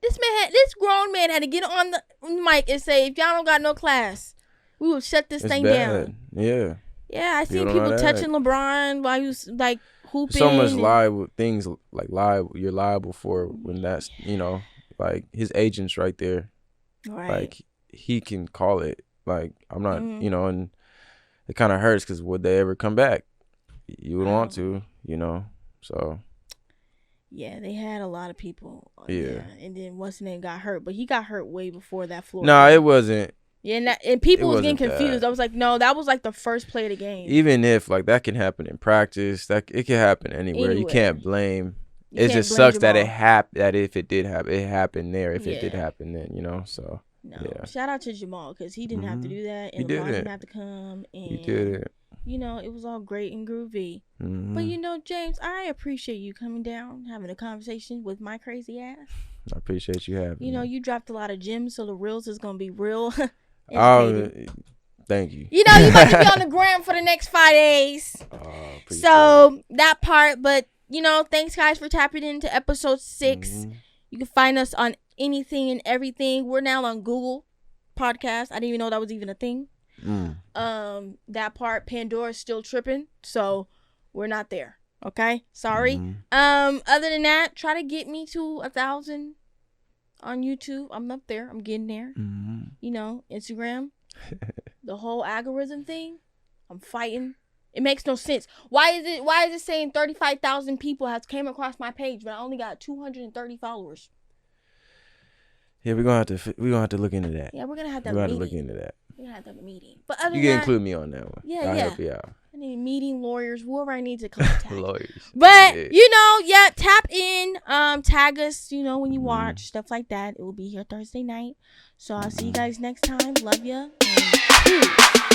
this grown man had to get on the mic and say, if y'all don't got no class, We would shut this It's thing bad. down. Yeah. Yeah, I seen people touching LeBron while he was like hooping. So much liable things like you're liable for when that's, you know, like his agent's right there. Right. Like he can call it. Like I'm not, you know, and it kind of hurts because would they ever come back? You would want to, you know. So. Yeah, they had a lot of people. Yeah. And then what's his name got hurt, but he got hurt way before that floor. No, it wasn't. Yeah, and people was getting confused. Bad. I was like, no, that was like the first play of the game. Even if like that can happen in practice, that it can happen anywhere. You can't blame. It just sucks that it happened. That if it did happen, it happened there. If it did happen, then you know. So no, shout out to Jamal because he didn't have to do that, and LeBron didn't have to come. And he did it. You know, it was all great and groovy. But you know, James, I appreciate you coming down, having a conversation with my crazy ass. I appreciate you having. You know, you dropped a lot of gems, so the reels is gonna be real. Oh, thank you. You know, you about to be on the gram for the next 5 days. So that part, but you know, thanks guys for tapping into episode 6. You can find us on anything and everything. We're now on Google Podcast. I didn't even know that was even a thing. That part, Pandora's still tripping, so we're not there. Okay, sorry. Other than that, try to get me to 1,000 on YouTube. I'm up there. I'm getting there. You know, Instagram, the whole algorithm thing. I'm fighting. It makes no sense. Why is it saying 35,000 people has came across my page, but I only got 230 followers? Yeah, we're gonna have to look into that. Yeah, we're gonna have to. Look into that. We're gonna have to have a meeting. But other you than can that, include me on that one. Yeah, I'll help you out. I need meeting lawyers, whoever I need to contact. Lawyers. But you know, tap in, tag us, you know, when you watch stuff like that. It will be here Thursday night. So I'll see you guys next time. Love ya. And peace.